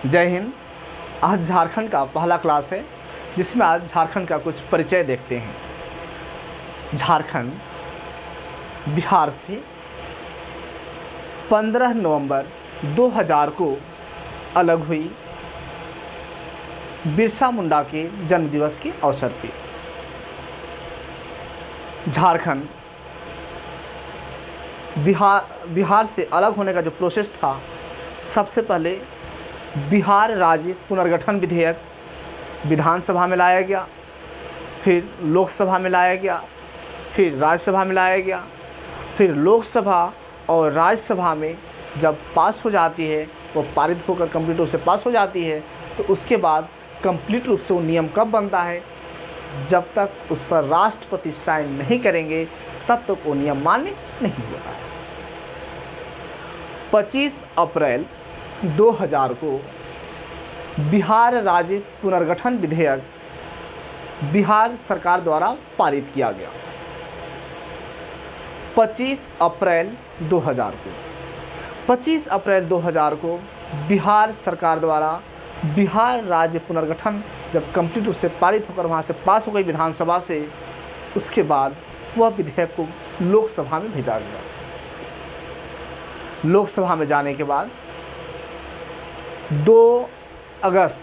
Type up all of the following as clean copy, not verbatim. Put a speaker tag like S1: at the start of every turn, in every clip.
S1: जय हिंद। आज झारखंड का पहला क्लास है जिसमें आज झारखंड का कुछ परिचय देखते हैं। झारखंड बिहार से 15 नवंबर 2000 को अलग हुई बिरसा मुंडा के जन्मदिवस के अवसर पर। झारखंड बिहार से अलग होने का जो प्रोसेस था, सबसे पहले बिहार राज्य पुनर्गठन विधेयक विधानसभा में लाया गया, फिर लोकसभा में लाया गया, फिर राज्यसभा में लाया गया, फिर लोकसभा और राज्यसभा में जब पास हो जाती है, वो पारित होकर कंप्लीट रूप से पास हो जाती है, तो उसके बाद कंप्लीट रूप से वो नियम कब बनता है, जब तक उस पर राष्ट्रपति साइन नहीं करेंगे तब तक वो नियम मान्य नहीं होता है। 25 अप्रैल 2000 को बिहार राज्य पुनर्गठन विधेयक बिहार सरकार द्वारा पारित किया गया। 25 अप्रैल 2000 को बिहार सरकार द्वारा बिहार राज्य पुनर्गठन जब कंप्लीट रूप से पारित होकर वहाँ से पास हो गई विधानसभा से, उसके बाद वह विधेयक को लोकसभा में भेजा गया। लोकसभा में जाने के बाद 2 अगस्त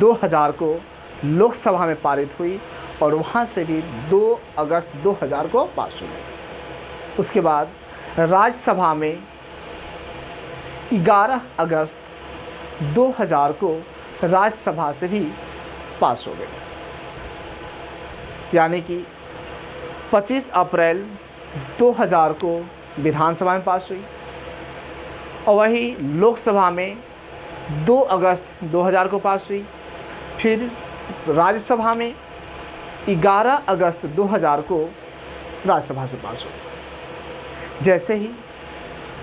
S1: 2000 को लोकसभा में पारित हुई और वहाँ से भी 2 अगस्त 2000 को पास हो गई। उसके बाद राज्यसभा में 11 अगस्त 2000 को राज्यसभा से भी पास हो गई, यानी कि 25 अप्रैल 2000 को विधानसभा में पास हुई और वही लोकसभा में 2 अगस्त 2000 को पास हुई। फिर राज्यसभा में 11 अगस्त 2000 को राज्यसभा से पास हुई। जैसे ही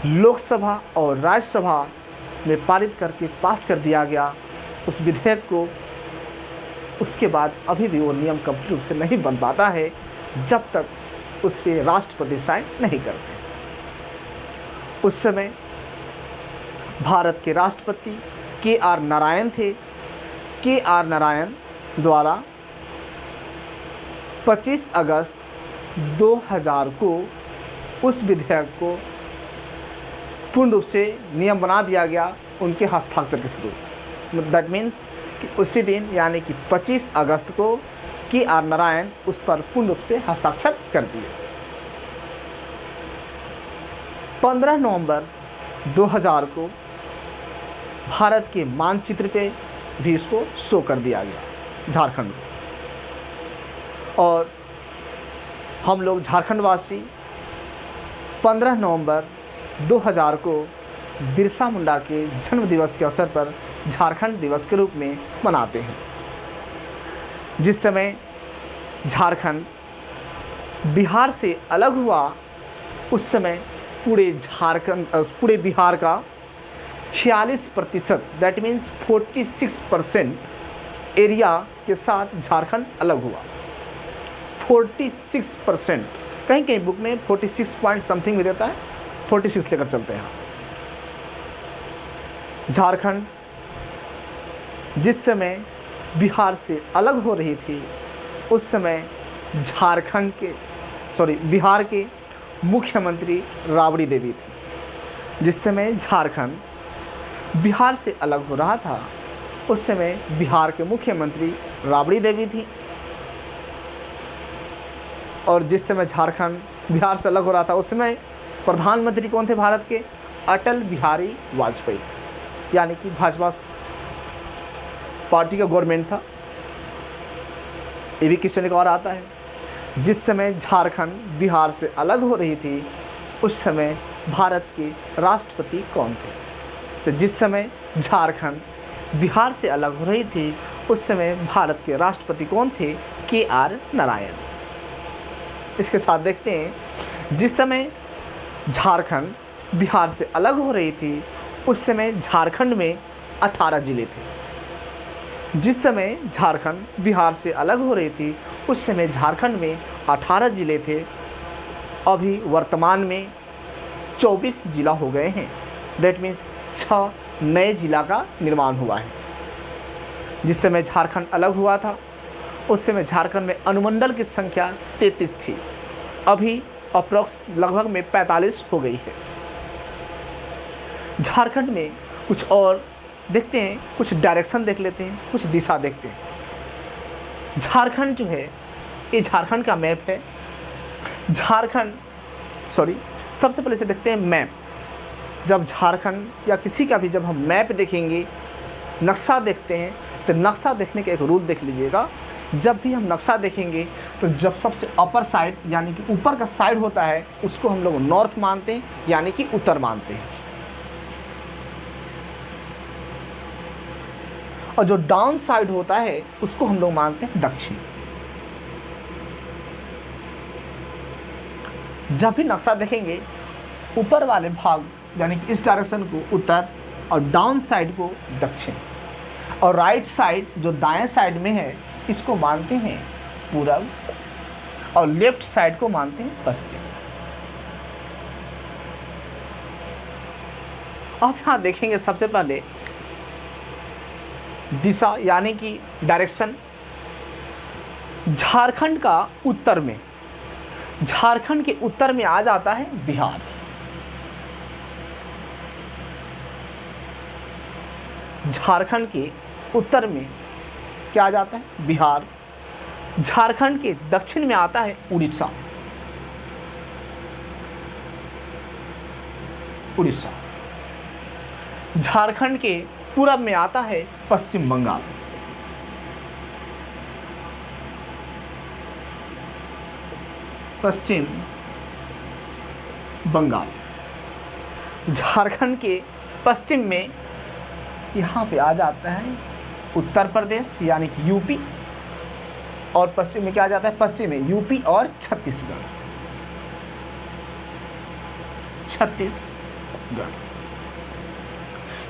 S1: लोकसभा और राज्यसभा में पारित करके पास कर दिया गया उस विधेयक को, उसके बाद अभी भी वो नियम कंप्लीट रूप से नहीं बन पाता है जब तक उस पर राष्ट्रपति साइन नहीं करते। उस समय भारत के राष्ट्रपति के.आर. नारायण थे। के.आर. नारायण द्वारा 25 अगस्त 2000 को उस विधेयक को पूर्ण रूप से नियम बना दिया गया उनके हस्ताक्षर के थ्रू। दैट मीन्स कि उसी दिन यानी कि 25 अगस्त को के.आर. नारायण उस पर पूर्ण रूप से हस्ताक्षर कर दिए। 15 नवंबर 2000 को भारत के मानचित्र पे भी इसको शो कर दिया गया झारखंड को। और हम लोग झारखंडवासी 15 नवंबर 2000 को बिरसा मुंडा के जन्म दिवस के अवसर पर झारखंड दिवस के रूप में मनाते हैं। जिस समय झारखंड बिहार से अलग हुआ, उस समय पूरे बिहार का 46%, दैट मीन्स 46% एरिया के साथ झारखंड अलग हुआ। 46%, कहीं कहीं बुक में 46 पॉइंट समथिंग भी देता है, 46 लेकर चलते हैं। झारखंड जिस समय बिहार से अलग हो रही थी, उस समय बिहार के मुख्यमंत्री राबड़ी देवी थी। जिस समय झारखंड बिहार से अलग हो रहा था, उस समय बिहार के मुख्यमंत्री राबड़ी देवी थी। और जिस समय झारखंड बिहार से अलग हो रहा था, उस समय प्रधानमंत्री कौन थे भारत के? अटल बिहारी वाजपेयी, यानी कि भाजपा पार्टी का गवर्नमेंट था। ये भी क्वेश्चन एक और आता है। जिस समय झारखंड बिहार से अलग हो रही थी, उस समय भारत के राष्ट्रपति कौन थे? तो जिस समय झारखंड बिहार से अलग हो रही थी, उस समय भारत के राष्ट्रपति कौन थे? के.आर. नारायण। इसके साथ देखते हैं, जिस समय झारखंड बिहार से अलग हो रही थी, उस समय झारखंड में 18 जिले थे। जिस समय झारखंड बिहार से अलग हो रही थी, उस समय झारखंड में 18 जिले थे। अभी वर्तमान में 24 जिला हो गए हैं। दैट मीन्स 6 नए जिला का निर्माण हुआ है। जिस समय झारखंड अलग हुआ था उस समय झारखंड में अनुमंडल की संख्या 33 थी, अभी अप्रॉक्स लगभग में 45 हो गई है। झारखंड में कुछ और देखते हैं, कुछ डायरेक्शन देख लेते हैं, कुछ दिशा देखते हैं। झारखंड जो है ये झारखंड का मैप है। सबसे पहले से देखते हैं मैप। जब झारखंड या किसी का भी जब हम मैप देखेंगे, नक्शा देखते हैं, तो नक्शा देखने का एक रूल देख लीजिएगा। जब भी हम नक्शा देखेंगे तो जब सबसे अपर साइड यानी कि ऊपर का साइड होता है उसको हम लोग नॉर्थ मानते हैं, यानी कि उत्तर मानते हैं, और जो डाउन साइड होता है उसको हम लोग मानते हैं दक्षिण। जब भी नक्शा देखेंगे ऊपर वाले भाग यानी कि इस डायरेक्शन को उत्तर और डाउन साइड को दक्षिण, और राइट साइड जो दाएं साइड में है इसको मानते हैं पूरब, और लेफ्ट साइड को मानते हैं पश्चिम। अब यहाँ देखेंगे सबसे पहले दिशा यानी कि डायरेक्शन। झारखंड का उत्तर में, झारखंड के उत्तर में आ जाता है बिहार। झारखंड के उत्तर में क्या आ जाता है? बिहार। झारखंड के दक्षिण में आता है उड़ीसा। झारखंड के पूरब में आता है पश्चिम बंगाल। पश्चिम बंगाल। झारखंड के पश्चिम में यहाँ पे आ जाता है उत्तर प्रदेश यानी कि यूपी, और पश्चिम में क्या आ जाता है? पश्चिम में यूपी और छत्तीसगढ़।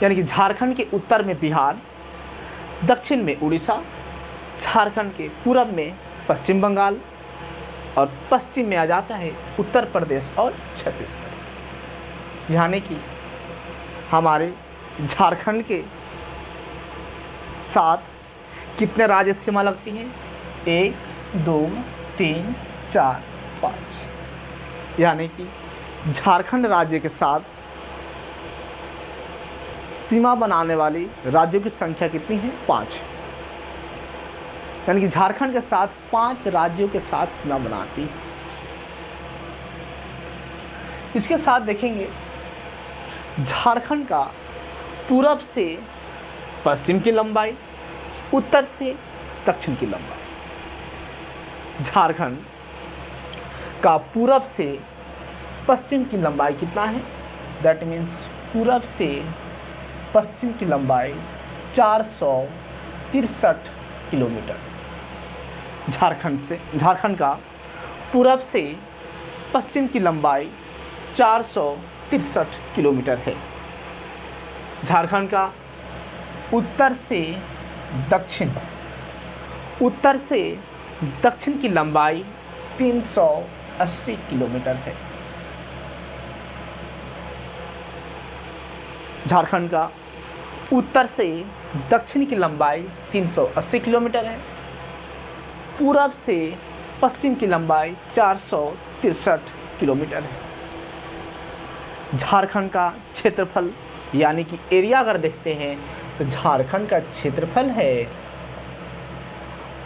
S1: यानी कि झारखंड के उत्तर में बिहार, दक्षिण में उड़ीसा, झारखंड के पूरब में पश्चिम बंगाल, और पश्चिम में आ जाता है उत्तर प्रदेश और छत्तीसगढ़। यानी कि हमारे झारखंड के साथ कितने राज्य सीमा लगती हैं? 1, 2, 3, 4, 5। यानी कि झारखंड राज्य के साथ सीमा बनाने वाली राज्यों की संख्या कितनी है? 5। यानी कि झारखंड के साथ 5 राज्यों के साथ सीमा बनाती है। इसके साथ देखेंगे झारखंड का पूरब से पश्चिम की लंबाई, उत्तर से दक्षिण की लंबाई। झारखंड का पूरब से पश्चिम की लंबाई कितना है? दैट मीन्स पूरब से पश्चिम की लंबाई 463 किलोमीटर। झारखंड का पूरब से पश्चिम की लंबाई 463 किलोमीटर है। झारखंड का उत्तर से दक्षिण की लंबाई 380 किलोमीटर है। झारखंड का उत्तर से दक्षिण की लंबाई 380 किलोमीटर है। पूरब से पश्चिम की लंबाई 463 किलोमीटर है। झारखंड का क्षेत्रफल यानी कि एरिया अगर देखते हैं तो झारखंड का क्षेत्रफल है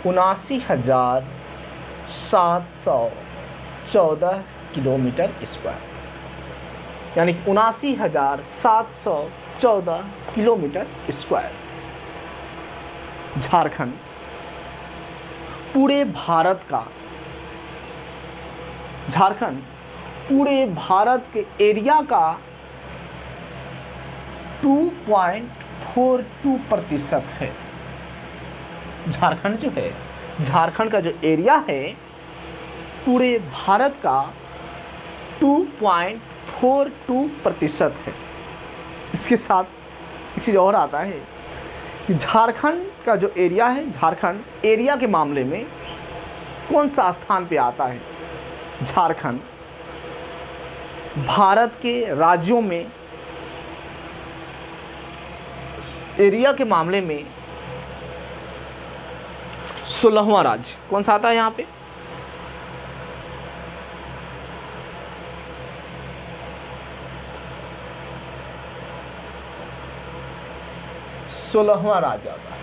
S1: 79,714 किलोमीटर स्क्वायर, यानी कि 79,714 किलोमीटर स्क्वायर। झारखंड पूरे भारत के एरिया का 2.42% है। झारखंड का जो एरिया है पूरे भारत का 2.42% है। इसके साथ एक चीज़ और आता है कि झारखंड का जो एरिया है, झारखंड एरिया के मामले में कौन सा स्थान पे आता है? झारखंड भारत के राज्यों में एरिया के मामले में 16वां राज्य कौन सा आता है यहाँ पे? सोलहवां राज्य आता है।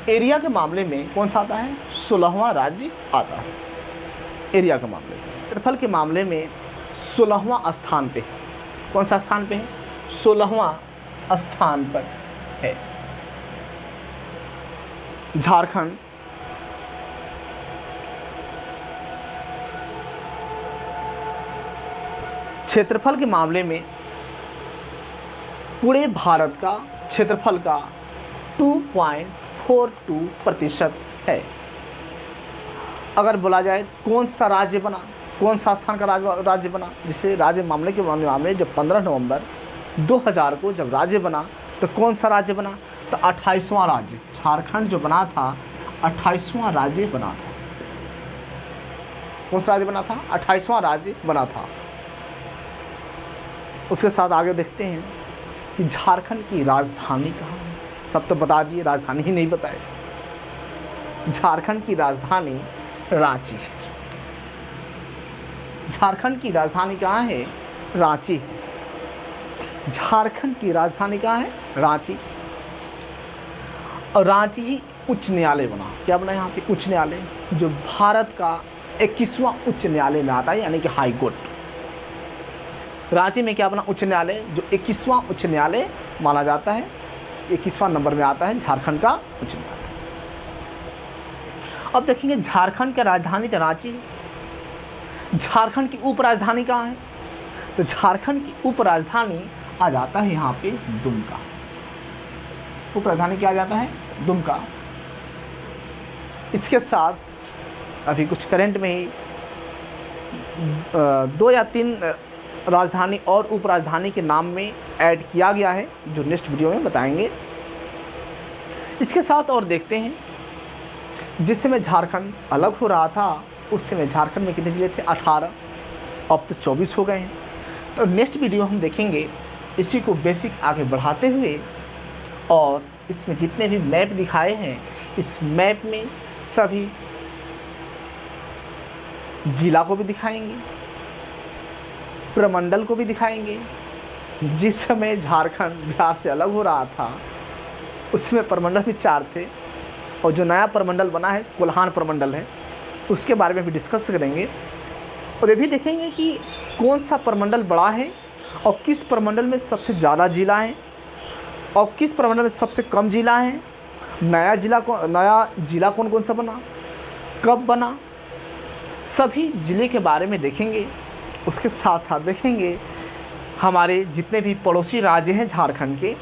S1: एरिया के मामले में कौन सा आता है? 16वां राज्य आता है एरिया के मामले में। क्षेत्रफल के मामले में 16वां स्थान पे। कौन सा स्थान पे है? 16वां स्थान पर है झारखंड। क्षेत्रफल के मामले में पूरे भारत का क्षेत्रफल का 2.42% है। अगर बोला जाए कौन सा राज्य बना, कौन सा स्थान का राज्य बना, जैसे राज्य मामले के मामले जब 15 नवंबर 2000 को जब राज्य बना तो कौन सा राज्य बना? तो 28वां राज्य झारखंड जो बना था 28वां राज्य बना था। कौन सा राज्य बना था? 28वां राज्य बना था। उसके साथ आगे देखते हैं कि झारखंड की राजधानी कहाँ है। सब तो बता दिए, राजधानी ही नहीं बताए। झारखंड की राजधानी रांची है। झारखंड की राजधानी कहाँ है? रांची। झारखंड की राजधानी कहाँ है? रांची। और रांची ही उच्च न्यायालय बना। क्या बना यहाँ पे? उच्च न्यायालय, जो भारत का 21वां उच्च न्यायालय में आता है, यानी कि हाई कोर्ट। रांची में क्या बना? उच्च न्यायालय, जो 21वां उच्च न्यायालय माना जाता है। 21वां नंबर में आता है झारखंड का उच्च न्यायालय। अब देखेंगे झारखंड का राजधानी तो रांची। झारखंड की उपराजधानी कहाँ है? तो झारखंड की उपराजधानी आ जाता है यहाँ पे दुमका। उपराजधानी क्या आ जाता है? दुमका। इसके साथ अभी कुछ करंट में ही 2 या 3 राजधानी और उपराजधानी के नाम में ऐड किया गया है, जो नेक्स्ट वीडियो में बताएंगे। इसके साथ और देखते हैं, जिस समय झारखंड अलग हो रहा था उस समय झारखंड में कितने जिले थे? 18। अब तो 24 हो गए हैं। तो नेक्स्ट वीडियो हम देखेंगे इसी को बेसिक आगे बढ़ाते हुए, और इसमें जितने भी मैप दिखाए हैं इस मैप में सभी जिला को भी दिखाएंगे, प्रमंडल को भी दिखाएंगे। जिस समय झारखंड बिहार से अलग हो रहा था उसमें प्रमंडल भी 4 थे, और जो नया प्रमंडल बना है कोल्हान प्रमंडल है, उसके बारे में भी डिस्कस करेंगे। और ये भी देखेंगे कि कौन सा प्रमंडल बड़ा है और किस प्रमंडल में सबसे ज़्यादा जिला हैं और किस प्रमंडल में सबसे कम जिला हैं। नया जिला कौन कौन सा बना, कब बना, सभी ज़िले के बारे में देखेंगे। उसके साथ साथ देखेंगे हमारे जितने भी पड़ोसी राज्य हैं झारखंड के,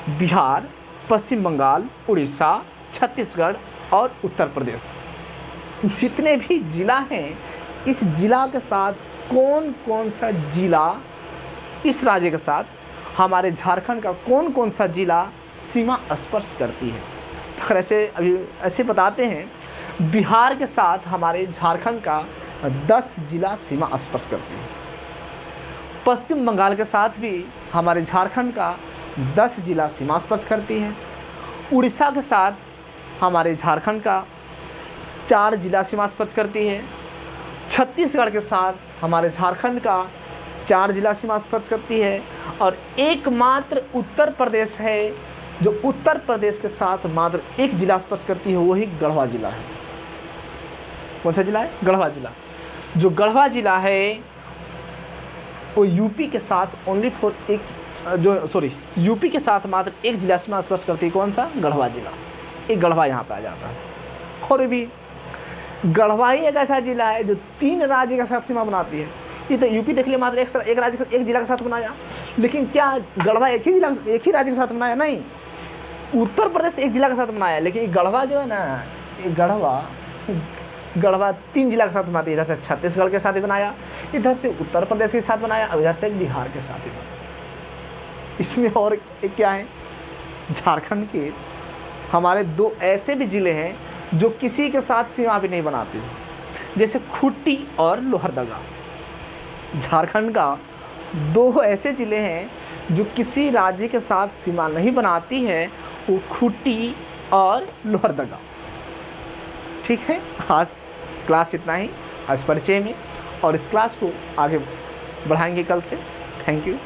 S1: बिहार, पश्चिम बंगाल, उड़ीसा, छत्तीसगढ़ और उत्तर प्रदेश, जितने भी जिला हैं इस जिला के साथ कौन कौन सा जिला, इस राज्य के साथ हमारे झारखंड का कौन कौन सा जिला सीमा स्पर्श करती है। अगर ऐसे बताते हैं, बिहार के साथ हमारे झारखंड का 10 जिला सीमा स्पर्श करते हैं। पश्चिम बंगाल के साथ भी हमारे झारखंड का 10 जिला सीमा स्पर्श करती है। उड़ीसा के साथ हमारे झारखंड का 4 जिला सीमा स्पर्श करती है। छत्तीसगढ़ के साथ हमारे झारखंड का 4 जिला सीमा स्पर्श करती है। और एकमात्र उत्तर प्रदेश है जो उत्तर प्रदेश के साथ मात्र 1 जिला स्पर्श करती है, वही गढ़वा जिला है। कौन सा जिला है? गढ़वा जिला। जो गढ़वा जिला है वो यूपी के साथ यूपी के साथ मात्र 1 जिला सीमा स्पर्श करती है। कौन सा? गढ़वा जिला। एक गढ़वा यहाँ पे आ जाता है। और भी गढ़वा ही एक ऐसा जिला है जो 3 राज्य के साथ सीमा बनाती है। ये तो यूपी देख लिया, मात्र एक जिला के साथ बनाया, लेकिन क्या गढ़वा एक ही राज्य के साथ बनाया? नहीं, उत्तर प्रदेश 1 जिला के साथ बनाया, लेकिन गढ़वा जो है ना, ये गढ़वा 3 जिला के साथ बनाती है। इधर से छत्तीसगढ़ के साथ ही बनाया, इधर से उत्तर प्रदेश के साथ बनाया, और इधर से बिहार के साथ ही बनाया। इसमें और एक क्या है, झारखंड के हमारे 2 ऐसे भी ज़िले हैं जो किसी के साथ सीमा भी नहीं बनाते, जैसे खूंटी और लोहरदगा। झारखंड का दो ऐसे ज़िले हैं जो किसी राज्य के साथ सीमा नहीं बनाती है, वो खूंटी और लोहरदगा। ठीक है, आज क्लास इतना ही, आज परिचय में, और इस क्लास को आगे बढ़ाएंगे कल से। Thank you.